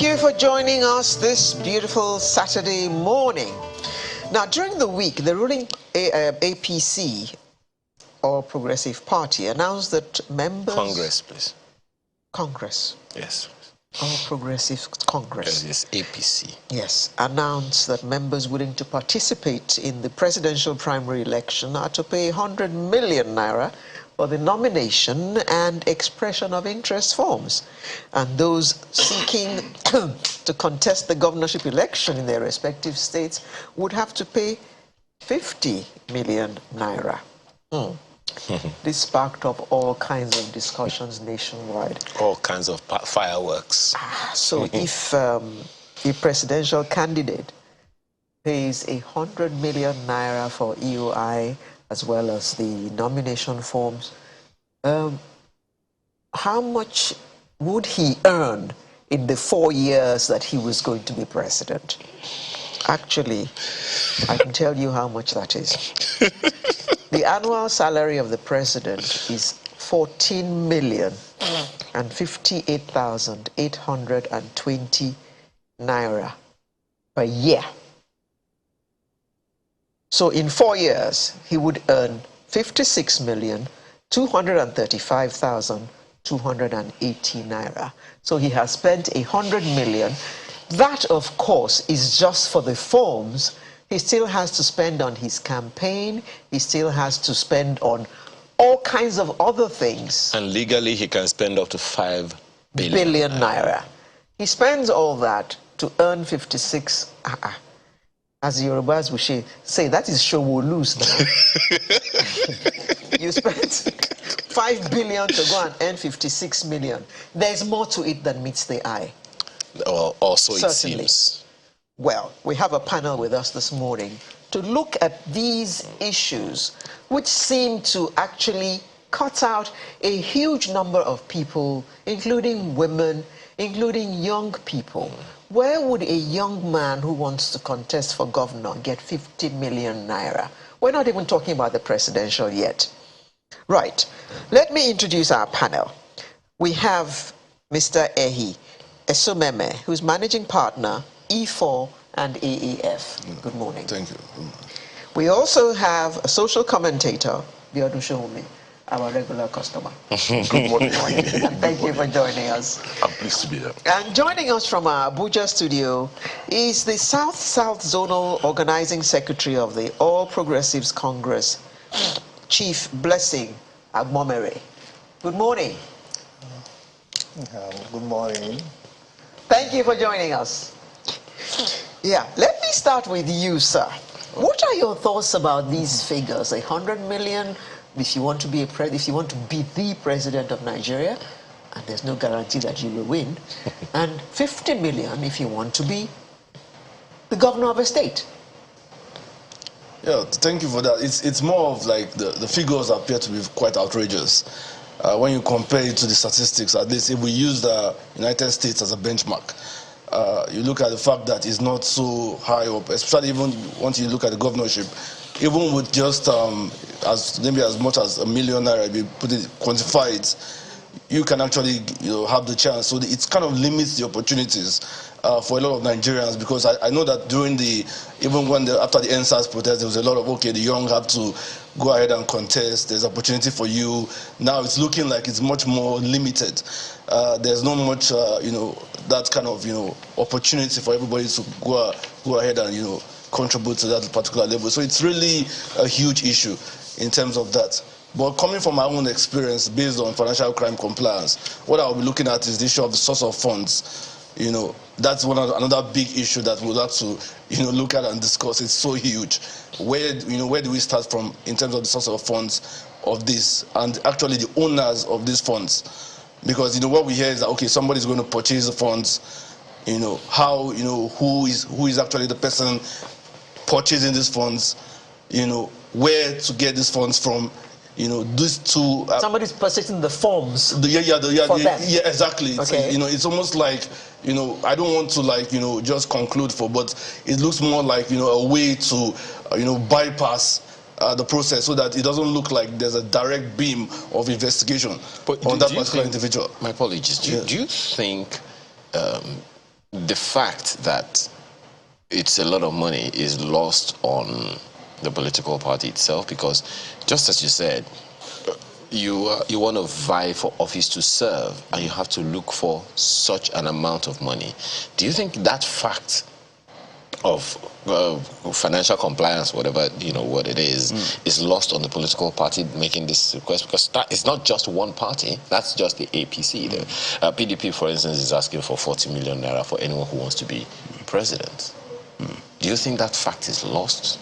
Thank you for joining us this beautiful Saturday morning. Now, during the week, the ruling APC, or Progressive Party, announced that members... Congress, please. Congress. Yes. All Progressive Congress. Yes, APC. Yes, announced that members willing to participate in the presidential primary election are to pay 100 million naira for the nomination and expression of interest forms. And those seeking to contest the governorship election in their respective states would have to pay 50 million naira. This sparked up all kinds of discussions nationwide. All kinds of fireworks. So if a presidential candidate pays 100 million naira for EOI as well as the nomination forms, how much would he earn in the 4 years that he was going to be president? Actually, I can tell you how much that is. The annual salary of the president is 14,058,820 naira per year. So in 4 years, he would earn 56,235,280 naira. So he has spent 100 million. That, of course, is just for the forms. He still has to spend on his campaign. He still has to spend on all kinds of other things. And legally, he can spend up to 5 billion naira. He spends all that to earn 56. As Yorubas would say, that is show will lose now. You spent 5 billion to go and earn 56 million. There's more to it than meets the eye. Also, certainly. It seems. Well, we have a panel with us this morning to look at these issues, which seem to actually cut out a huge number of people, including women, including young people. Where would a young man who wants to contest for governor get 50 million naira? We're not even talking about the presidential yet. Right. Let me introduce our panel. We have Mr. Ehi Esomeme, who's managing partner, E4 and AAF. Good morning. Thank you. We also have a social commentator, Biodun Shohumi, our regular customer. Good morning. And thank you for joining us. I'm pleased to be here. And joining us from our Abuja studio is the South-South Zonal Organizing Secretary of the All Progressives Congress, Chief Blessing Agmomere. Good morning. Good morning. Thank you for joining us. Yeah, let me start with you, sir. What are your thoughts about these figures? 100 million if you want to be the president of Nigeria, and there's no guarantee that you will win, and 50 million if you want to be the governor of a state. Yeah, thank you for that. It's more of like the figures appear to be quite outrageous. When you compare it to the statistics, at least if we use the United States as a benchmark, you look at the fact that it's not so high up, especially even once you look at the governorship, even with just maybe as much as $1 million naira, if you quantify it, you can actually have the chance. So it kind of limits the opportunities for a lot of Nigerians, because I know that during after the NSAS protest, there was a lot of, okay, the young have to go ahead and contest, there's opportunity for you. Now it's looking like it's much more limited. There's not much, that kind of, opportunity for everybody to go ahead and, contribute to that particular level. So it's really a huge issue in terms of that. But coming from my own experience based on financial crime compliance, what I'll be looking at is the issue of the source of funds. That's another big issue that we'll have to, look at and discuss. It's so huge. Where do we start from in terms of the source of funds of this, and actually the owners of these funds? Because what we hear is that, okay, somebody's going to purchase the funds. How, who is actually the person purchasing these funds? Where to get these funds from? These two. Somebody's purchasing the forms. Yeah, exactly. Okay. It's almost like, I don't want to just conclude but it looks more like, a way to, bypass the process so that it doesn't look like there's a direct beam of investigation on that particular individual. My apologies. Do you think the fact that it's a lot of money is lost on the political party itself, because just as you said, you want to vie for office to serve, and you have to look for such an amount of money. Do you think that fact of financial compliance, whatever what it is lost on the political party making this request? Because that is not just one party; that's just the APC. The PDP, for instance, is asking for 40 million naira for anyone who wants to be president. Do you think that fact is lost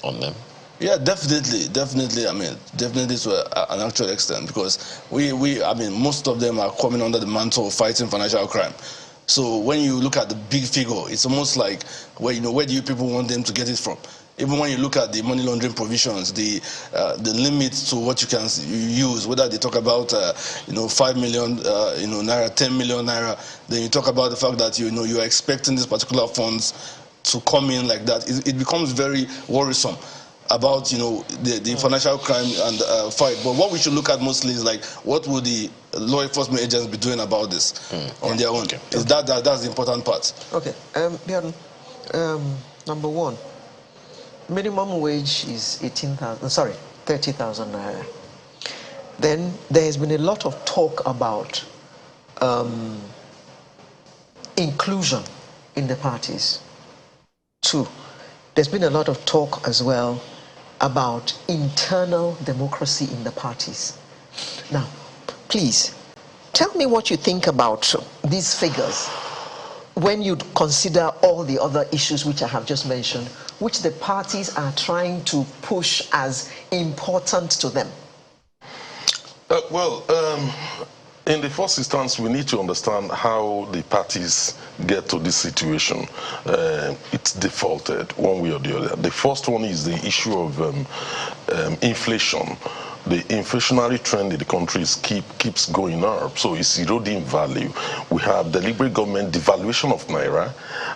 on them? Yeah, definitely. I mean, definitely to an actual extent, because I mean, most of them are coming under the mantle of fighting financial crime. So when you look at the big figure, it's almost like, where do you people want them to get it from? Even when you look at the money laundering provisions, the limit to what you can use, whether they talk about 5 million naira, 10 million naira, then you talk about the fact that you're expecting these particular funds to come in like that. It becomes very worrisome about the financial crime and fight. But what we should look at mostly is, like, what would the law enforcement agents be doing about this on their own? Is that's the important part. Okay, number one, minimum wage is 30,000 naira. Then there has been a lot of talk about inclusion in the parties. Two, there's been a lot of talk as well about internal democracy in the parties. Now, please, tell me what you think about these figures when you consider all the other issues which I have just mentioned, which the parties are trying to push as important to them. In the first instance, we need to understand how the parties get to this situation. It's defaulted one way or the other. The first one is the issue of inflation. The inflationary trend in the country keeps going up, so it's eroding value. We have deliberate government devaluation of naira,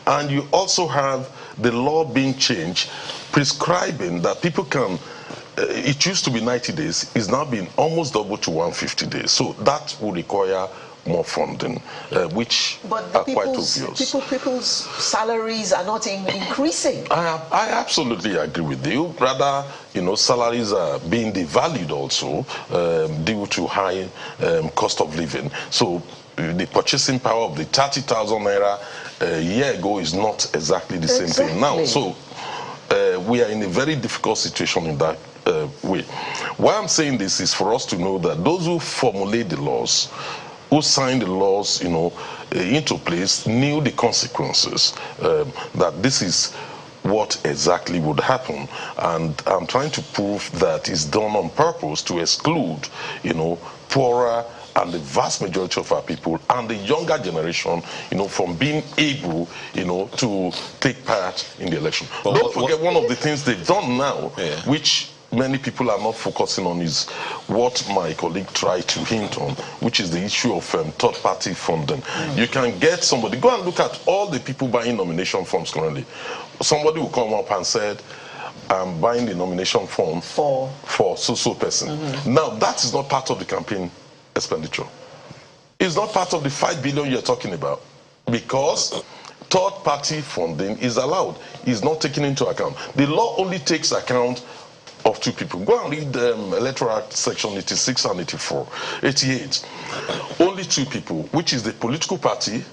and you also have the law being changed, prescribing that people can. It used to be 90 days, it's now been almost doubled to 150 days. So that will require more funding, which are quite obvious. People's salaries are not increasing. I absolutely agree with you. Rather, salaries are being devalued also due to high cost of living. So the purchasing power of the 30,000 naira a year ago is not exactly the same thing now. So we are in a very difficult situation in that way. Why I'm saying this is for us to know that those who formulate the laws, who signed the laws, into place, knew the consequences, that this is what exactly would happen. And I'm trying to prove that it's done on purpose to exclude, poorer and the vast majority of our people and the younger generation, from being able, to take part in the election. But don't forget, one of the things they've done now, which many people are not focusing on, is what my colleague tried to hint on, which is the issue of third-party funding. You can get somebody, go and look at all the people buying nomination forms currently. Somebody will come up and said, I'm buying the nomination form for so person. Now, that is not part of the campaign expenditure. It's not part of the 5 billion you're talking about, because third-party funding is allowed. It's not taken into account. The law only takes account of two people. Go and read Electoral Act section 86 and 88. Only two people, which is the political party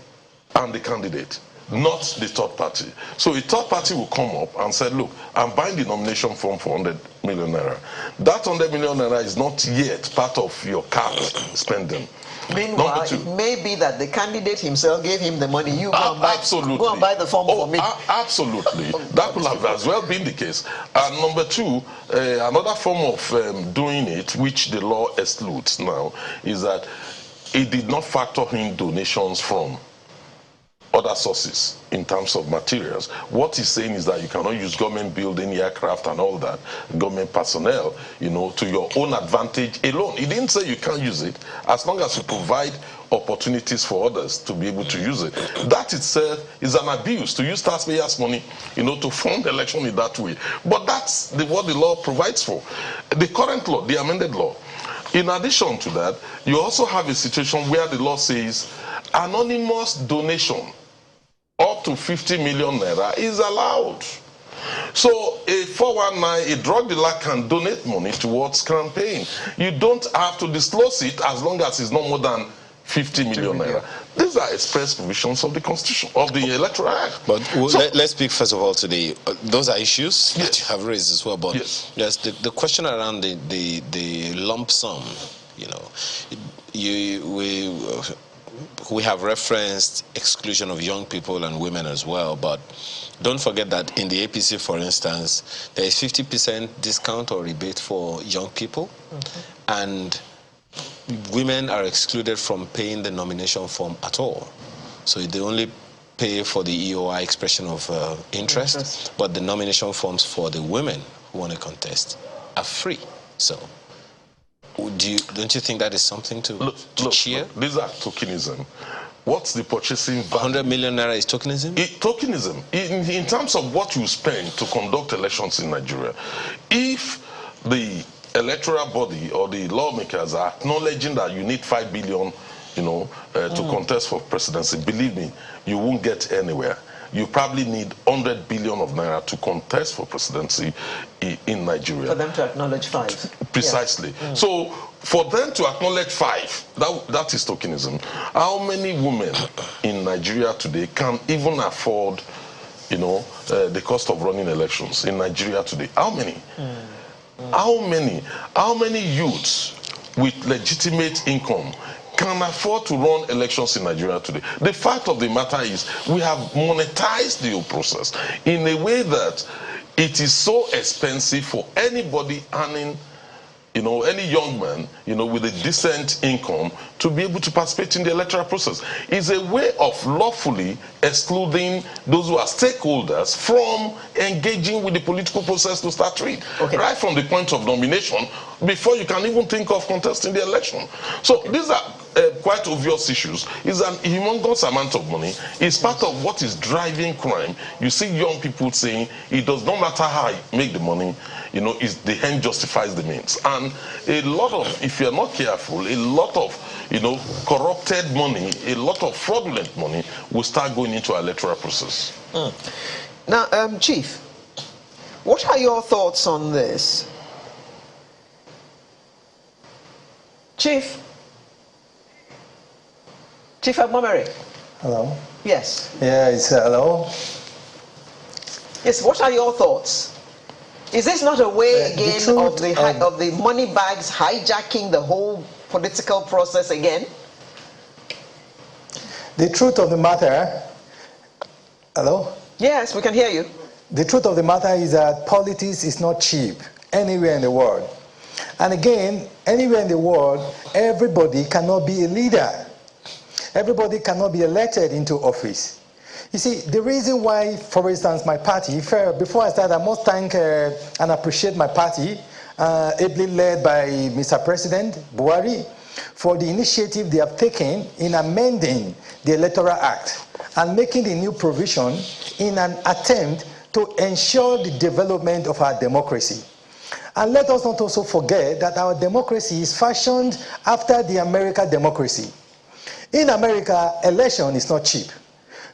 and the candidate, not the third party. So a third party will come up and say, look, I'm buying the nomination form for 100 million naira. That 100 million naira is not yet part of your cap spending. Meanwhile, it may be that the candidate himself gave him the money. You go and buy the form for me. Absolutely. That could have as well been the case. And number two, another form of doing it, which the law excludes now, is that it did not factor in donations from other sources in terms of materials. What he's saying is that you cannot use government building, aircraft and all that, government personnel, to your own advantage alone. He didn't say you can't use it, as long as you provide opportunities for others to be able to use it. That itself is an abuse, to use taxpayers' money, to fund the election in that way. But that's what the law provides for. The current law, the amended law. In addition to that, you also have a situation where the law says anonymous donation up to 50 million naira is allowed. So a 419, a drug dealer can donate money towards campaign. You don't have to disclose it as long as it's not more than 50 million naira. These are express provisions of the Constitution, of the Electoral Act. But let's speak first of all today. Those are issues that you have raised as well. But yes, the question around the lump sum, you know, we have referenced exclusion of young people and women as well, but don't forget that in the APC, for instance, there is 50% discount or rebate for young people, and women are excluded from paying the nomination form at all. So they only pay for the EOI expression of interest, but the nomination forms for the women who want to contest are free. So don't you think that is something to cheer? Look, these are tokenism. What's the purchasing value? 100 million naira is tokenism? Tokenism. In terms of what you spend to conduct elections in Nigeria, if the electoral body or the lawmakers are acknowledging that you need 5 billion, to contest for presidency, believe me, you won't get anywhere. You probably need 100 billion of naira to contest for presidency in Nigeria. For them to acknowledge 5. Precisely. So for them to acknowledge 5, that is tokenism. How many women in Nigeria today can even afford, the cost of running elections in Nigeria today? How many? How many youths with legitimate income can afford to run elections in Nigeria today? The fact of the matter is we have monetized the whole process in a way that it is so expensive for anybody earning, any young man, with a decent income to be able to participate in the electoral process. It's a way of lawfully excluding those who are stakeholders from engaging with the political process to start with. Right from the point of nomination, before you can even think of contesting the election. So these are quite obvious issues. It's an humongous amount of money. It's part of what is driving crime. You see young people saying it does not matter how I make the money, the end justifies the means. And a lot of, if you're not careful, a lot of corrupted money, a lot of fraudulent money will start going into our electoral process. Now, Chief, what are your thoughts on this? Chief Montgomery. Hello. Yes. Yeah, it's hello. Yes. What are your thoughts? Is this not a way again of the money bags hijacking the whole political process again? The truth of the matter. Hello. Yes, we can hear you. The truth of the matter is that politics is not cheap anywhere in the world. And again, anywhere in the world, everybody cannot be a leader. Everybody cannot be elected into office. You see, the reason why, for instance, my party, before I start, I must thank and appreciate my party, ably led by Mr. President Buhari, for the initiative they have taken in amending the Electoral Act and making the new provision in an attempt to ensure the development of our democracy. And let us not also forget that our democracy is fashioned after the American democracy. In America, election is not cheap.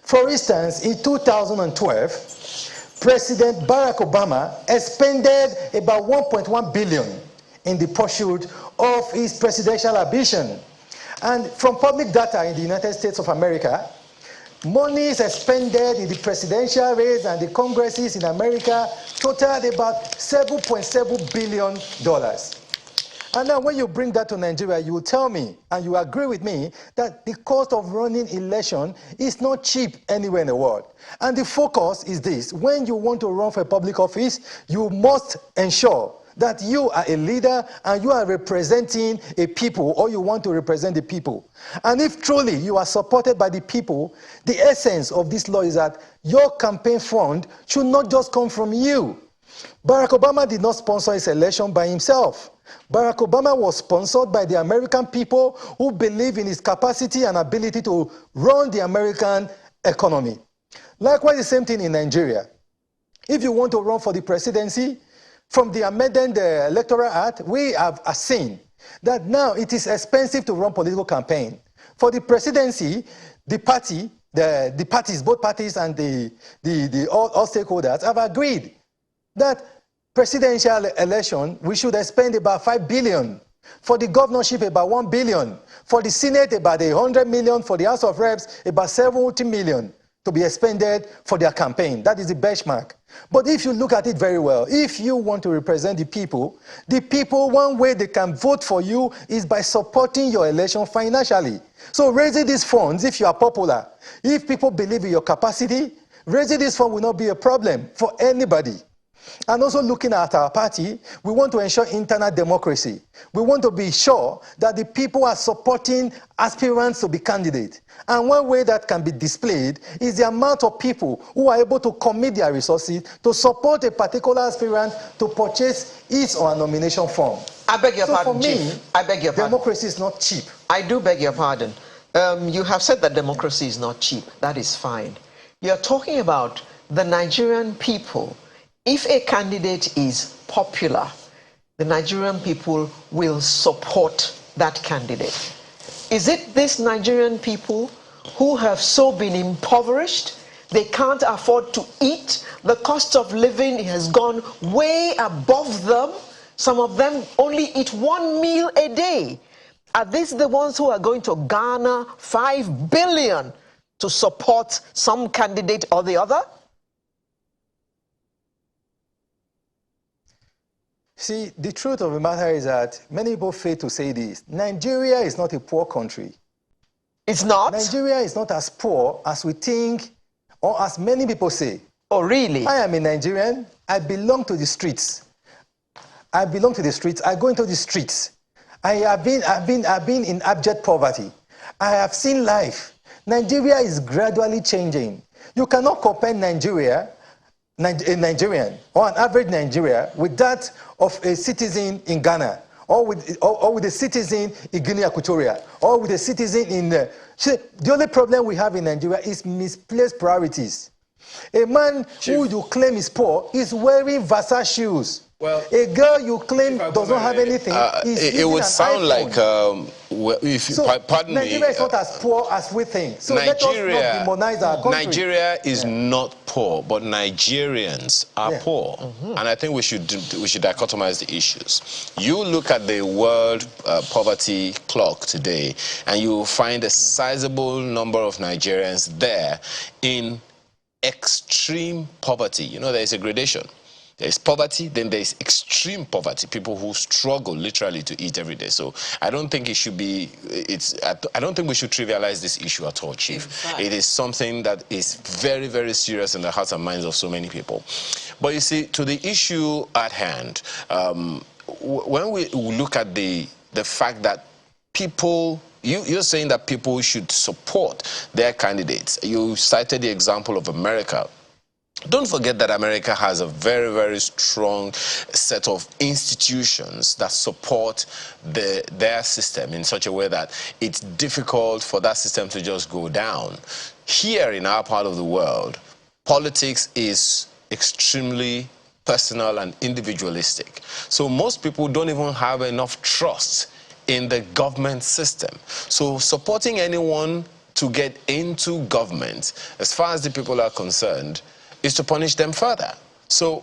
For instance, in 2012, President Barack Obama expended about 1.1 billion in the pursuit of his presidential ambition. And from public data in the United States of America, monies expended in the presidential race and the congresses in America totaled about $7.7 billion. And now when you bring that to Nigeria, you will tell me, and you agree with me, that the cost of running election is not cheap anywhere in the world. And the focus is this: when you want to run for a public office, you must ensure that you are a leader and you are representing a people, or you want to represent the people. And if truly you are supported by the people, the essence of this law is that your campaign fund should not just come from you. Barack Obama did not sponsor his election by himself. Barack Obama was sponsored by the American people who believe in his capacity and ability to run the American economy. Likewise, the same thing in Nigeria. If you want to run for the presidency, from the amended Electoral Act, we have seen that now it is expensive to run political campaign. For the presidency, the party the parties, both parties and all stakeholders have agreed that presidential election, we should spend about 5 billion. For the governorship, about 1 billion. For the Senate, about 100 million. For the House of Reps, about 70 million to be expended for their campaign. That is the benchmark. But if you look at it very well, if you want to represent the people, one way they can vote for you is by supporting your election financially. So raising these funds, if you are popular, if people believe in your capacity, raising this fund will not be a problem for anybody. And also looking at our party, we want to ensure internal democracy. We want to be sure that the people are supporting aspirants to be candidates. And one way that can be displayed is the amount of people who are able to commit their resources to support a particular aspirant to purchase his or her nomination form. I beg your pardon, for me, Chief. I beg your pardon. Democracy is not cheap. I do beg your pardon. You have said that democracy is not cheap. That is fine. You're talking about the Nigerian people. If a candidate is popular, the Nigerian people will support that candidate. Is it these Nigerian people who have so been impoverished? They can't afford to eat. The cost of living has gone way above them. Some of them only eat 1 meal a day. Are these the ones who are going to garner 5 billion to support some candidate or the other? See, the truth of the matter is that many people fail to say this. Nigeria is not a poor country. It's not? Nigeria is not as poor as we think or as many people say. Oh, really? I am a Nigerian. I belong to the streets. I belong to the streets. I go into the streets. I've been in abject poverty. I have seen life. Nigeria is gradually changing. You cannot compare Nigeria, a Nigerian or an average Nigeria with that of a citizen in Ghana or with a citizen in Guinea Equatorial or with a citizen in... the only problem we have in Nigeria is misplaced priorities. A man who you claim is poor is wearing Versace shoes. Well, a girl you claim does not have anything is it would sound iPhone. like, pardon me. Nigeria is not as poor as we think. So Nigeria, let us not demonize our country. Nigeria is not poor, but Nigerians are poor. And I think we should dichotomize the issues. You look at the world poverty clock today, and you will find a sizable number of Nigerians there in extreme poverty. You know, there is a gradation. There's poverty, then there's extreme poverty, people who struggle literally to eat every day. So I don't think it should be, I don't think we should trivialize this issue at all, Chief. It is something that is very, very serious in the hearts and minds of so many people. But you see, to the issue at hand, when we look at the fact that people, you're saying that people should support their candidates. You cited the example of America. Don't forget that America has a very, very strong set of institutions that support their system in such a way that it's difficult for that system to just go down. Here in our part of the world, politics is extremely personal and individualistic. So most people don't even have enough trust in the government system. So supporting anyone to get into government, as far as the people are concerned, is to punish them further. So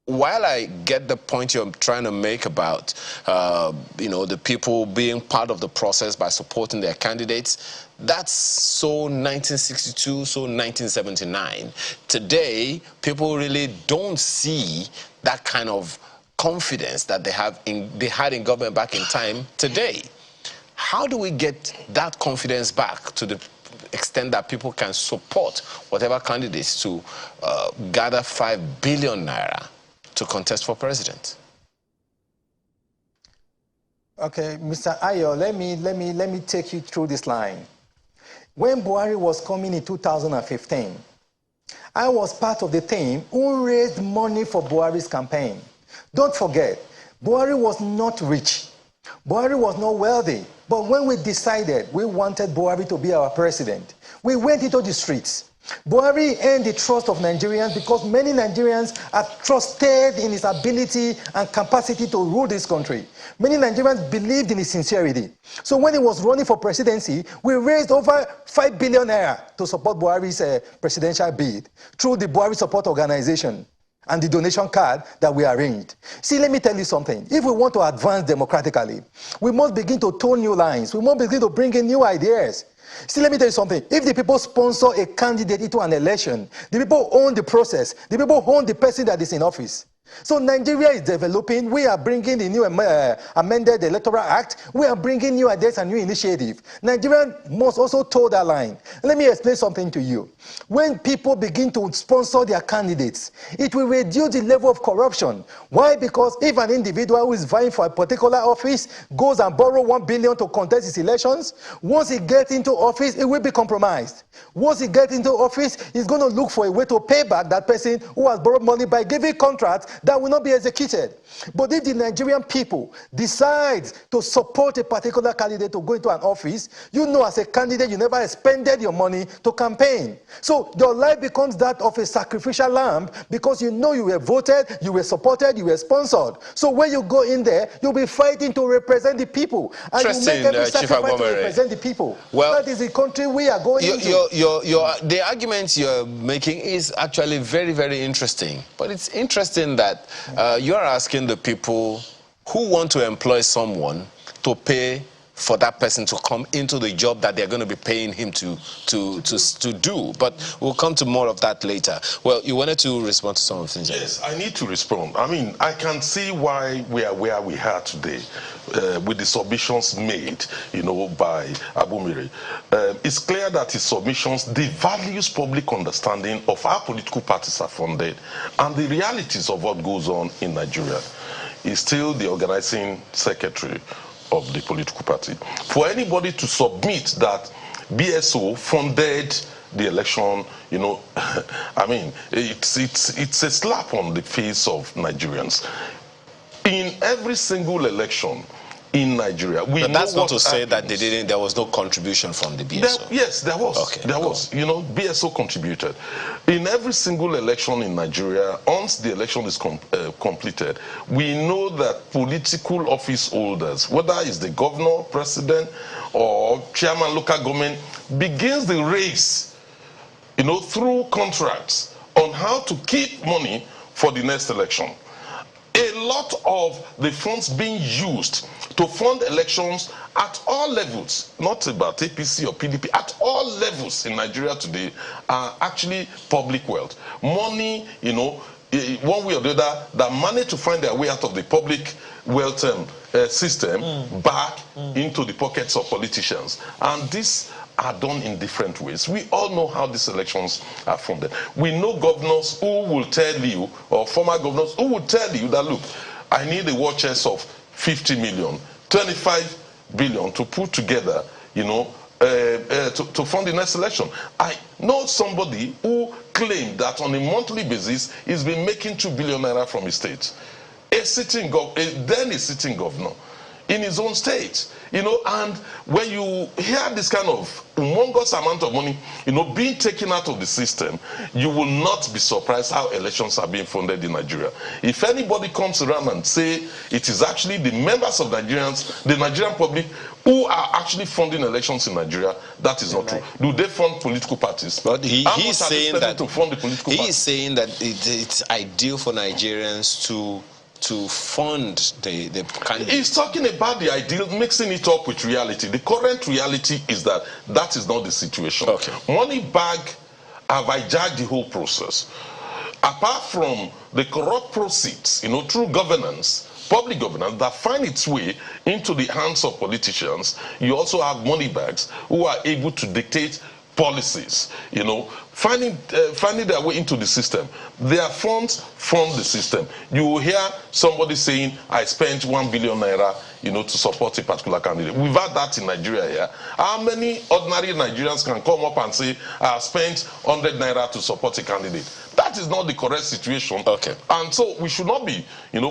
while I get the point you're trying to make about, the people being part of the process by supporting their candidates, that's so 1962, so 1979. Today, people really don't see that kind of confidence that they had in government back in time today. How do we get that confidence back to the extent that people can support whatever candidates to gather 5 billion naira to contest for president? Okay, Mr. Ayo, let me take you through this line. When Buhari was coming in 2015, I was part of the team who raised money for Buhari's campaign. Don't forget, Buhari was not rich. Buhari was not wealthy. But when we decided we wanted Buhari to be our president, we went into the streets. Buhari earned the trust of Nigerians because many Nigerians are trusted in his ability and capacity to rule this country. Many Nigerians believed in his sincerity. So when he was running for presidency, we raised over 5 billion naira to support Buhari's presidential bid through the Buhari Support Organization and the donation card that we arranged. See, let me tell you something. If we want to advance democratically, we must begin to toe new lines. We must begin to bring in new ideas. See, let me tell you something. If the people sponsor a candidate into an election, the people own the process. The people own the person that is in office. So Nigeria is developing. We are bringing the new amended Electoral Act. We are bringing new ideas and new initiatives. Nigeria must also toe that line. Let me explain something to you. When people begin to sponsor their candidates, it will reduce the level of corruption. Why? Because if an individual who is vying for a particular office goes and borrows 1 billion to contest his elections, once he gets into office, it will be compromised. Once he gets into office, he's going to look for a way to pay back that person who has borrowed money by giving contracts that will not be executed. But if the Nigerian people decide to support a particular candidate to go into an office, you know as a candidate you never expended your money to campaign. So your life becomes that of a sacrificial lamb because you know you were voted, you were supported, you were sponsored. So when you go in there, you'll be fighting to represent the people. And you make every sacrifice to represent the people. Well, that is the country we are going into. The argument you're making is actually very, very interesting. But it's interesting that you're asking the people who want to employ someone to pay for that person to come into the job that they're going to be paying him to do. But we'll come to more of that later. Well, you wanted to respond to some of the things. Yes, I need to respond. I mean, I can see why we are where we are today with the submissions made, you know, by Abumire. It's clear that his submissions devalues public understanding of how political parties are funded and the realities of what goes on in Nigeria. He's still the organizing secretary of the political party. For anybody to submit that BSO funded the election, you know, I mean, it's a slap on the face of Nigerians. In every single election in Nigeria, but that's not to say that there was no contribution from the BSO. Yes, there was. Okay, there was. You know, BSO contributed. In every single election in Nigeria, once the election is completed, we know that political office holders, whether it's the governor, president, or chairman local government, begins the race, you know, through contracts on how to keep money for the next election. A lot of the funds being used to fund elections at all levels, not about APC or PDP, at all levels in Nigeria today are actually public wealth. Money, you know, one way or the other, that manage to find their way out of the public wealth system back into the pockets of politicians. And this are done in different ways. We all know how these elections are funded. We know governors who will tell you, or former governors who will tell you that, look, I need a war chest of 50 million, 25 billion to put together, you know, to fund the next election. I know somebody who claimed that on a monthly basis he's been making 2 billion naira from his state. A sitting governor in his own state, you know. And when you hear this kind of humongous amount of money, you know, being taken out of the system, you will not be surprised how elections are being funded in Nigeria. If anybody comes around and say it is actually the members of Nigerians, the Nigerian public, who are actually funding elections in Nigeria, that is not true. Do they fund political parties? But he's saying that to fund the political parties? He's saying that it's ideal for Nigerians to fund the candidate. He's talking about the ideal, mixing it up with reality. The current reality is that that is not the situation. Okay. Money bag have hijacked the whole process. Apart from the corrupt proceeds, you know, through governance, public governance, that find its way into the hands of politicians, you also have money bags who are able to dictate policies, you know, finding their way into the system. Their funds fund the system. You will hear somebody saying, I spent 1 billion naira, you know, to support a particular candidate. We've had that in Nigeria here. How many ordinary Nigerians can come up and say, I spent 100 naira to support a candidate? That is not the correct situation. Okay. And so we should not be,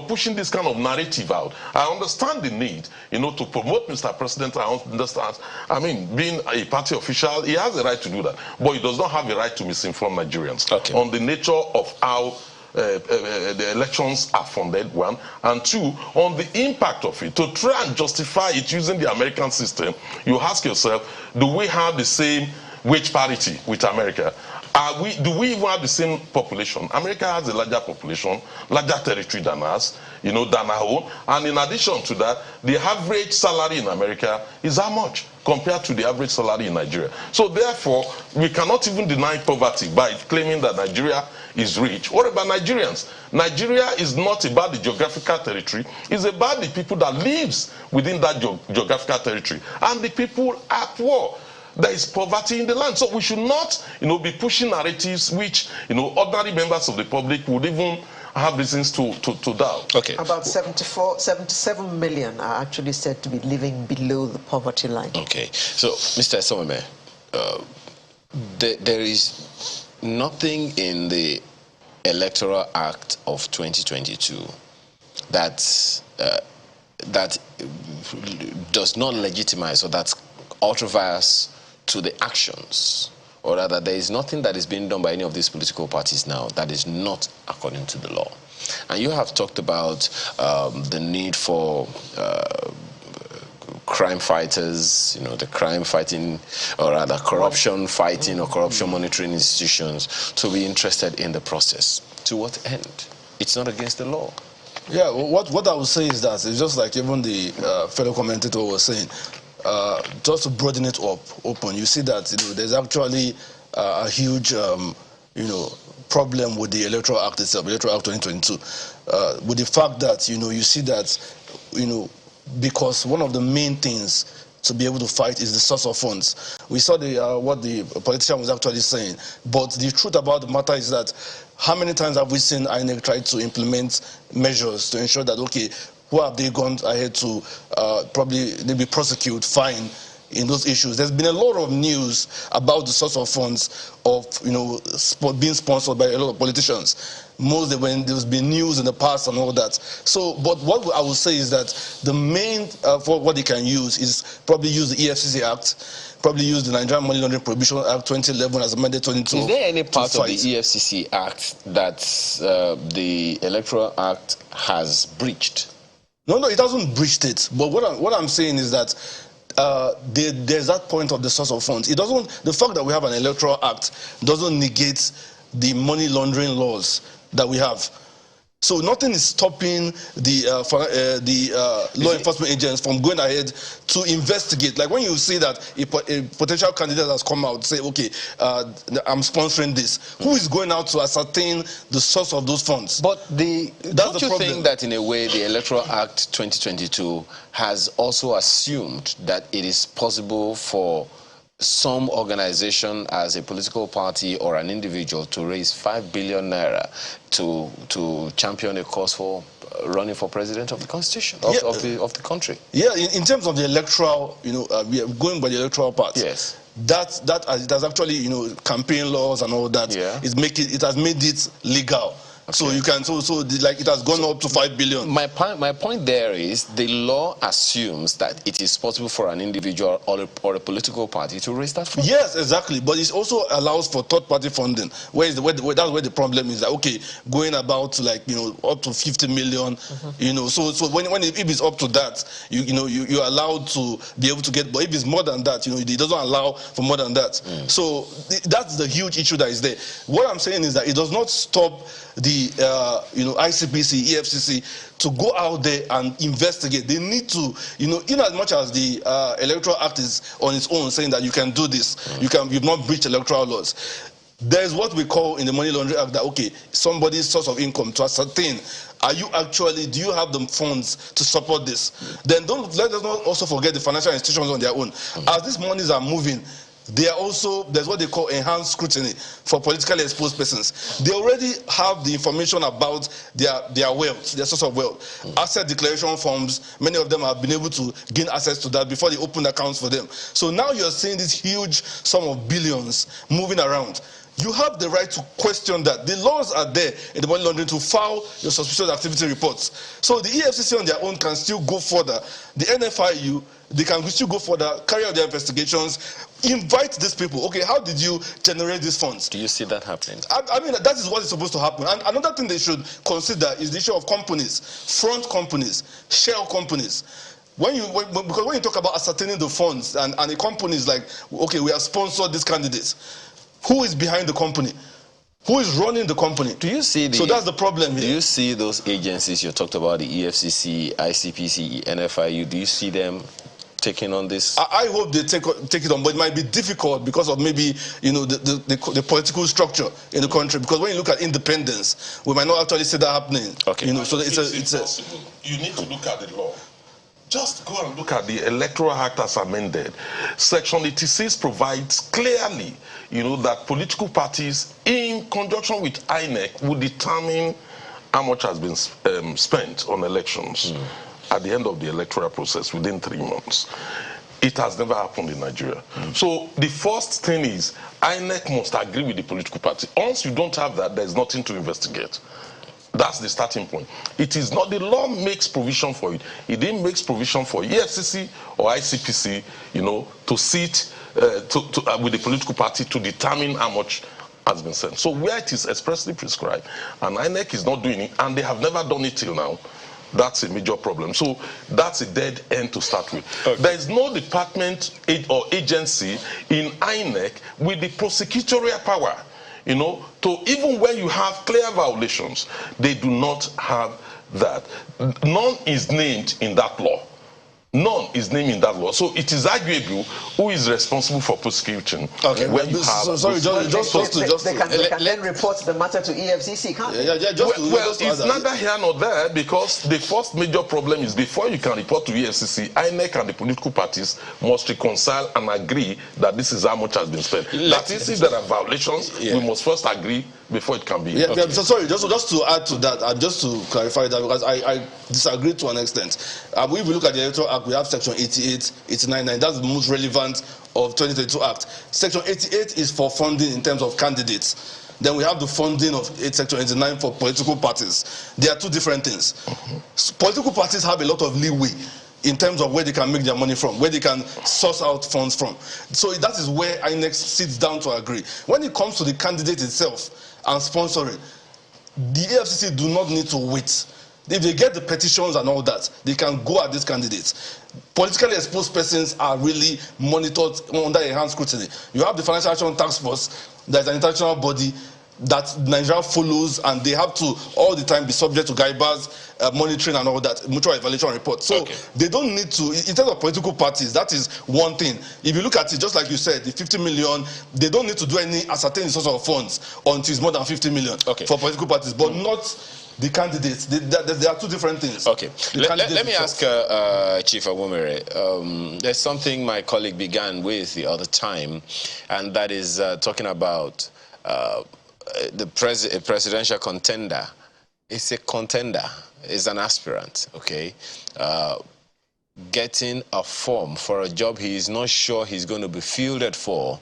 pushing this kind of narrative out. I understand the need, to promote Mr. President. I understand. I mean, being a party official, he has the right to do that. But he does not have the right to misinform Nigerians on the nature of how the elections are funded, one, and two, on the impact of it. To try and justify it using the American system, you ask yourself, do we have the same wage parity with America? Do we even have the same population? America has a larger population, larger territory than us, than our own. And in addition to that, the average salary in America is how much compared to the average salary in Nigeria? So therefore, we cannot even deny poverty by claiming that Nigeria is rich. What about Nigerians? Nigeria is not about the geographical territory. It's about the people that lives within that geographical territory. And the people are poor. There is poverty in the land. So we should not, be pushing narratives which, ordinary members of the public would even have reasons to doubt. Okay. About 77 million are actually said to be living below the poverty line. Okay. So, Mr. Someme, there is nothing in the Electoral Act of 2022 that does not legitimize or that's ultra-vires to the actions, or rather there is nothing that is being done by any of these political parties now that is not according to the law. And you have talked about the need for crime fighters, the crime fighting, or rather corruption fighting or corruption monitoring institutions to be interested in the process. To what end? It's not against the law. Yeah, what I would say is that it's just like even the fellow commentator was saying, just to broaden it up, open, you see that there's actually a huge, problem with the Electoral Act itself, Electoral Act 2022, with the fact that you see that because one of the main things to be able to fight is the source of funds. We saw what the politician was actually saying, but the truth about the matter is that how many times have we seen INEC try to implement measures to ensure that, okay, who have they gone ahead to probably maybe prosecute, fine in those issues? There's been a lot of news about the source of funds of being sponsored by a lot of politicians. Mostly when there's been news in the past and all that. So, but what I would say is that the main for what they can use is probably use the EFCC Act, probably use the Nigerian Money Laundering Prohibition Act 2011 as amended 22. Is there any part of the EFCC Act that the Electoral Act has breached? No, it hasn't breached it. But what I'm saying is that there's that point of the source of funds. It doesn't. The fact that we have an Electoral Act doesn't negate the money laundering laws that we have. So nothing is stopping the law enforcement agents from going ahead to investigate. Like when you see that a potential candidate has come out, say, okay, I'm sponsoring this. Who is going out to ascertain the source of those funds? But don't you think that in a way the Electoral Act 2022 has also assumed that it is possible for some organization as a political party or an individual to raise 5 billion naira to champion a cause for running for president of the constitution of the country? Yeah, in terms of the electoral, we are going by the electoral part. Yes. That it has actually, campaign laws and all that. Yeah. It has made it legal. Okay. So you can like it has gone up to 5 billion. My point there is the law assumes that it is possible for an individual or a political party to raise that fund. Yes, exactly. But it also allows for third-party funding. That's where the problem is. That okay, going about to up to 50 million. So if it's up to that, you're allowed to be able to get. But if it's more than that, it doesn't allow for more than that. So that's the huge issue that is there. What I'm saying is that it does not stop the ICPC, EFCC to go out there and investigate. They need to, in as much as the Electoral Act is on its own saying that you can do this, you've not breached electoral laws. There's what we call in the Money Laundering Act that, okay, somebody's source of income to ascertain, do you have the funds to support this? Then let us not also forget the financial institutions on their own. As these monies are moving, there's what they call enhanced scrutiny for politically exposed persons. They already have the information about their wealth, their source of wealth. Asset declaration forms, many of them have been able to gain access to that before they open accounts for them. So now you're seeing this huge sum of billions moving around. You have the right to question that. The laws are there in the money laundering to file your suspicious activity reports. So the EFCC on their own can still go further. The NFIU, they can still go further, carry out their investigations, invite these people. Okay, how did you generate these funds? Do you see that happening? I mean, that is what is supposed to happen. And another thing they should consider is the issue of companies, front companies, shell companies. Because when you talk about ascertaining the funds and a company is like, okay, we have sponsored these candidates. Who is behind the company? Who is running the company? Do you see so that's the problem here. Do you see those agencies you talked about, the EFCC, ICPC, NFIU, do you see them taking on this? I hope they take it on, but it might be difficult because of maybe, the political structure in the country. Because when you look at independence, we might not actually see that happening. Okay. So you need to look at the law. Just go and look at the Electoral Act as amended. Section 86 provides clearly, that political parties, in conjunction with INEC, will determine how much has been spent on elections at the end of the electoral process within 3 months. It has never happened in Nigeria. So the first thing is INEC must agree with the political party. Once you don't have that, there's nothing to investigate. That's the starting point. It is not, the law makes provision for it. It didn't make provision for EFCC or ICPC, to sit with the political party to determine how much has been sent. So where it is expressly prescribed, and INEC is not doing it, and they have never done it till now, that's a major problem. So that's a dead end to start with. Okay. There is no department or agency in INEC with the prosecutorial power, to even when you have clear violations, they do not have that. None is named in that law. None is named in that law. So it is arguable who is responsible for prosecuting. Okay. When you have they can then report the matter to EFCC, can't they? It's neither here nor there, because the first major problem is before you can report to EFCC, INEC and the political parties must reconcile and agree that this is how much has been spent. That is, if there are violations, we must first agree before it can be. So sorry, just to add to that, and just to clarify that, because I disagree to an extent. If we look at the Electoral Act, we have Section 88, 89, that's the most relevant of 2022 Act. Section 88 is for funding in terms of candidates. Then we have the funding of Section 89 for political parties. They are two different things. Political parties have a lot of leeway in terms of where they can make their money from, where they can source out funds from. So that is where INEC sits down to agree. When it comes to the candidate itself and sponsoring, the EFCC do not need to wait. If they get the petitions and all that, they can go at these candidates. Politically exposed persons are really monitored under enhanced scrutiny. You have the Financial Action Task Force, there's an international body that Nigeria follows, and they have to all the time be subject to guidance, monitoring and all that, mutual evaluation report. So they don't need to, in terms of political parties, that is one thing. If you look at it, just like you said, the 50 million, they don't need to do any ascertain source of funds until it's more than 50 million for political parties, but not the candidates. There are two different things. Okay. Let me ask Chief Agwomere. There's something my colleague began with the other time, and that is talking about the presidential contender. It's a contender. It's an aspirant, okay? Getting a form for a job he is not sure he's going to be fielded for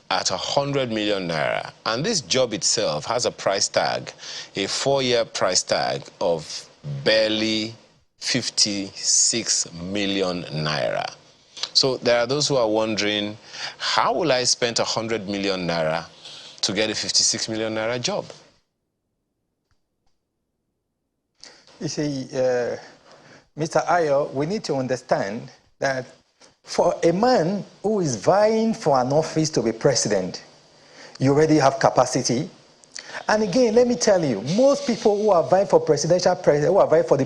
at 100 million naira. And this job itself has a price tag, a 4-year price tag of barely 56 million naira. So there are those who are wondering, how will I spend 100 million naira to get a 56 million naira job? You see, Mr. Ayo, we need to understand that for a man who is vying for an office to be president, you already have capacity. And again, let me tell you, most people who are vying for the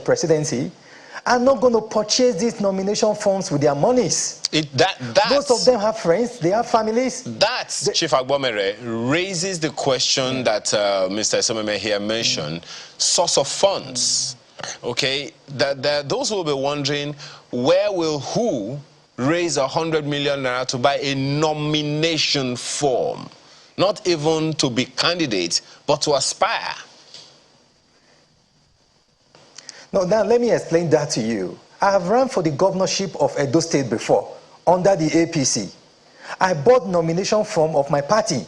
presidency are not going to purchase these nomination forms with their monies. Most of them have friends, they have families. Chief Agwomere raises the question that Mr. Someme here mentioned, source of funds. Okay, those who will be wondering, where will who raise 100 million naira to buy a nomination form? Not even to be candidate, but to aspire. Now let me explain that to you. I have run for the governorship of Edo State before, under the APC. I bought nomination form of my party.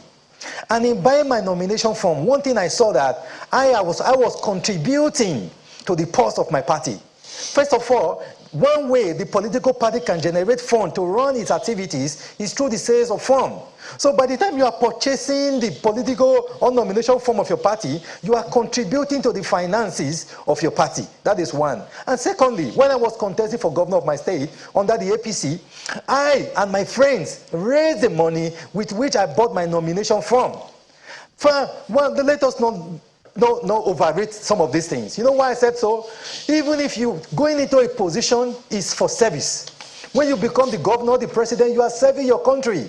And in buying my nomination form, one thing I saw that I was contributing to the pulse of my party. First of all, one way the political party can generate funds to run its activities is through the sales of form. So by the time you are purchasing the political or nomination form of your party, you are contributing to the finances of your party. That is one. And secondly, when I was contesting for governor of my state under the APC, I and my friends raised the money with which I bought my nomination form. Well, let us not overrate some of these things. You know why I said so? Even if you going into a position is for service. When you become the governor, the president, you are serving your country.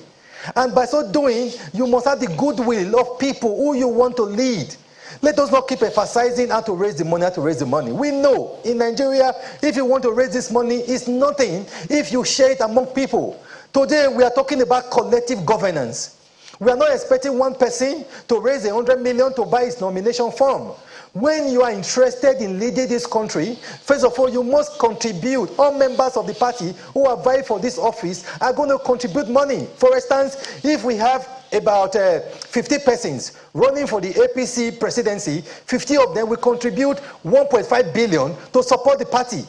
And by so doing, you must have the goodwill of people who you want to lead. Let us not keep emphasizing how to raise the money, how to raise the money. We know in Nigeria, if you want to raise this money, it's nothing if you share it among people. Today, we are talking about collective governance. We are not expecting one person to raise 100 million to buy his nomination form. When you are interested in leading this country, first of all, you must contribute. All members of the party who are vying for this office are going to contribute money. For instance, if we have about 50 persons running for the APC presidency, 50 of them will contribute 1.5 billion to support the party.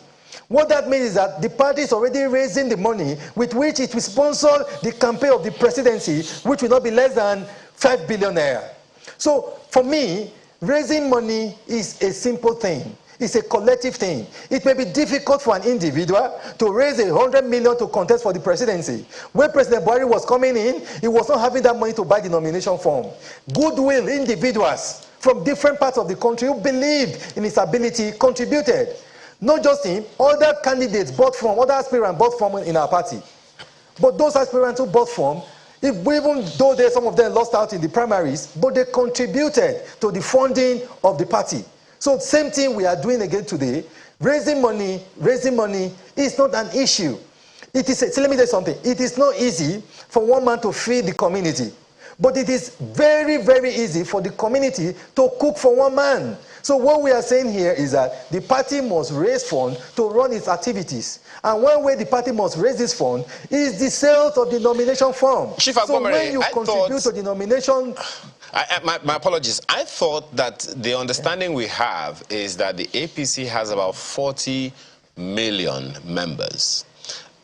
What that means is that the party is already raising the money with which it will sponsor the campaign of the presidency, which will not be less than 5 billion naira. So for me, raising money is a simple thing. It's a collective thing. It may be difficult for an individual to raise 100 million to contest for the presidency. When President Buhari was coming in, he was not having that money to buy the nomination form. Goodwill individuals from different parts of the country who believed in his ability contributed. Not just him, other candidates bought from, other aspirants bought from in our party. But those aspirants who bought from, even though some of them lost out in the primaries, but they contributed to the funding of the party. So same thing we are doing again today. Raising money is not an issue. It is, so let me tell you something. It is not easy for one man to feed the community. But it is very, very easy for the community to cook for one man. So what we are saying here is that the party must raise funds to run its activities. And one way the party must raise this fund is the sales of the nomination form. Chief So Agwamere, when you contribute to the nomination... My apologies. I thought that the understanding we have is that the APC has about 40 million members.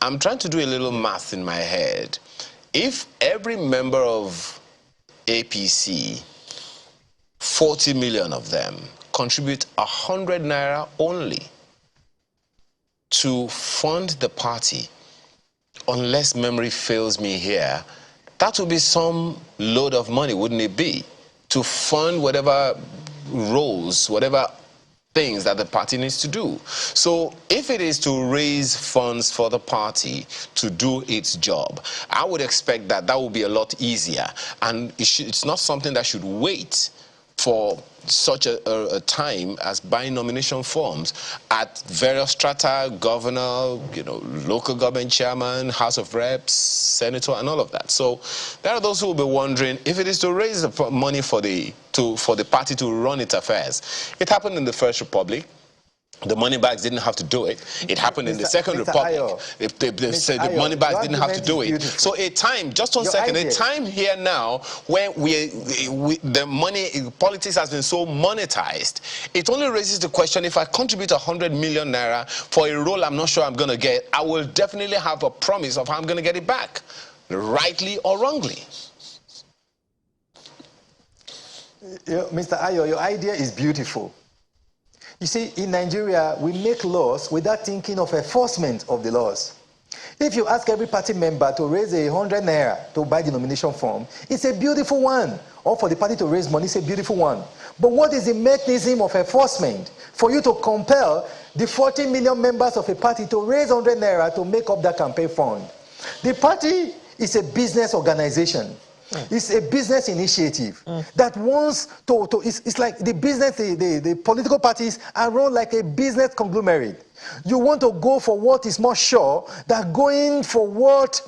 I'm trying to do a little math in my head. If every member of APC, 40 million of them, contribute 100 naira only to fund the party, unless memory fails me here, that would be some load of money, wouldn't it be, to fund whatever roles, whatever things that the party needs to do. So if it is to raise funds for the party to do its job, I would expect that that would be a lot easier. And it's not something that should wait for such a time as buying nomination forms at various strata, governor, local government chairman, House of Reps, senator, and all of that. So there are those who will be wondering if it is to raise the money for the party to run its affairs. It happened in the First Republic. The money bags didn't have to do it. It happened in the Second Republic. They said the money bags didn't have to do it. So a time, just one second, a time here now where the money, politics has been so monetized, it only raises the question, if I contribute 100 million naira for a role I'm not sure I'm going to get, I will definitely have a promise of how I'm going to get it back, rightly or wrongly. Mr. Ayo, your idea is beautiful. You see, in Nigeria, we make laws without thinking of enforcement of the laws. If you ask every party member to raise 100 naira to buy the nomination form, it's a beautiful one. Or for the party to raise money, it's a beautiful one. But what is the mechanism of enforcement for you to compel the 40 million members of a party to raise 100 naira to make up that campaign fund? The party is a business organization. It's a business initiative that wants it's like the business, the political parties are run like a business conglomerate. You want to go for what is more sure than going for what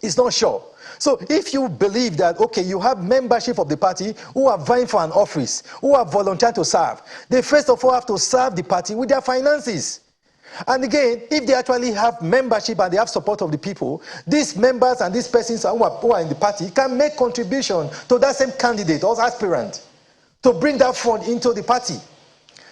is not sure. So if you believe that, okay, you have membership of the party who are vying for an office, who are volunteered to serve, they first of all have to serve the party with their finances. And again, if they actually have membership and they have support of the people, these members and these persons who are in the party can make contribution to that same candidate or aspirant to bring that fund into the party.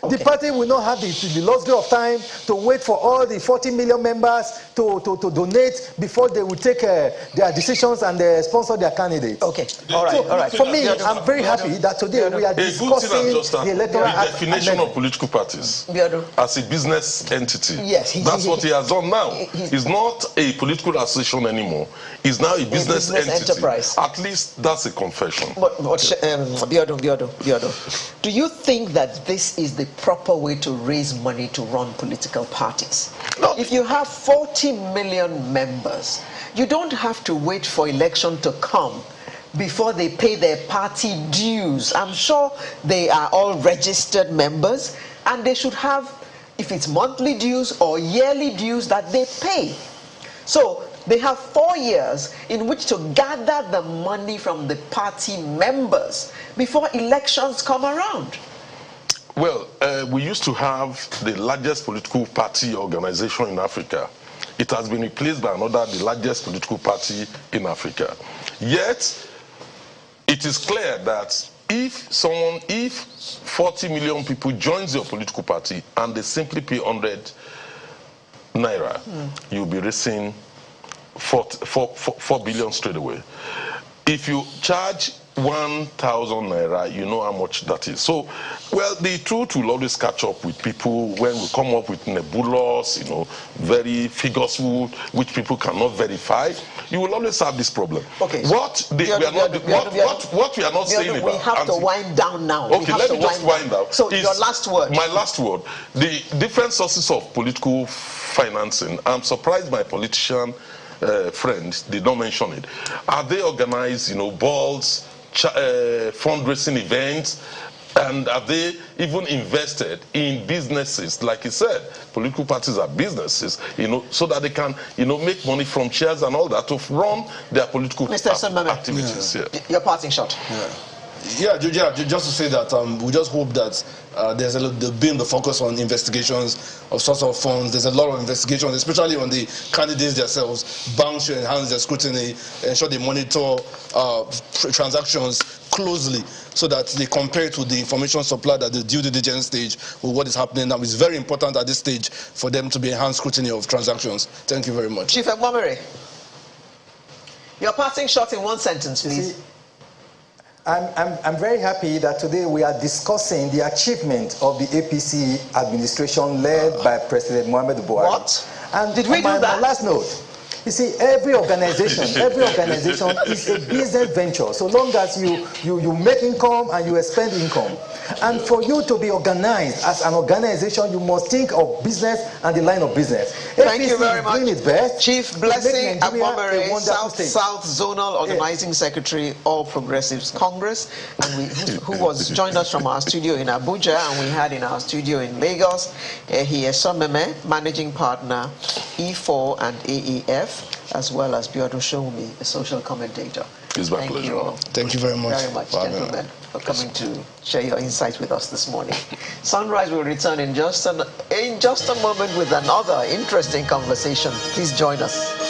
Okay. The party will not have the luxury of time to wait for all the 40 million members to donate before they will take their decisions and sponsor their candidates. Okay, all right, so, all right. For me, I'm very happy that today we are discussing the electoral definition of political parties as a business entity. Yes, that's what he has done now. He's not a political association anymore. He's now a business entity. Enterprise. At least that's a confession. But Biodo, do you think that this is the proper way to raise money to run political parties? No. If you have 40 million members, you don't have to wait for election to come before they pay their party dues. I'm sure they are all registered members, and they should have, if it's monthly dues or yearly dues, that they pay. So they have 4 years in which to gather the money from the party members before elections come around. Well, we used to have the largest political party organization in Africa. It has been replaced by another, the largest political party in Africa. Yet, it is clear that if 40 million people joins your political party and they simply pay 100 naira, you'll be raising 4 billion straight away. If you charge 1,000 naira, you know how much that is. So, well, the truth will always catch up with people when we come up with nebulous, very figures which people cannot verify. You will always have this problem. Okay. What we are not saying about. We have to wind down now. Okay, let me just wind down. So your last word. My last word. The different sources of political financing. I'm surprised my politician friends did not mention it. Are they organized, balls, fundraising events, and are they even invested in businesses? Like he said, political parties are businesses, so that they can, make money from shares and all that to run their political activities. Yeah. Your parting shot. Yeah, just to say that we just hope that there'll be the focus on investigations of source of funds. There's a lot of investigations, especially on the candidates themselves. Banks should enhance their scrutiny, ensure they monitor transactions closely so that they compare to the information supply at the due diligence stage with what is happening now. It's very important at this stage for them to be enhanced scrutiny of transactions. Thank you very much. Chief Egwamere, your parting shot in one sentence, please. I'm very happy that today we are discussing the achievement of the APC administration led by President Muhammadu Buhari. What? And did we do that? My last note. You see, every organization is a business venture. So long as you make income and you expend income. And for you to be organized as an organization, you must think of business and the line of business. Thank you very much. Doing its best. Chief Blessing Egwamere, South Zonal Organizing Secretary, All Progressives Congress, and who was joined us from our studio in Abuja, and we had in our studio in Lagos. He is Someme, Managing Partner, E4 and AEF, as well as Biodo Shomi, a social commentator. It's my pleasure. You all. Thank you very much. Gentlemen, for coming to share your insights with us this morning. Sunrise will return in just a moment with another interesting conversation. Please join us.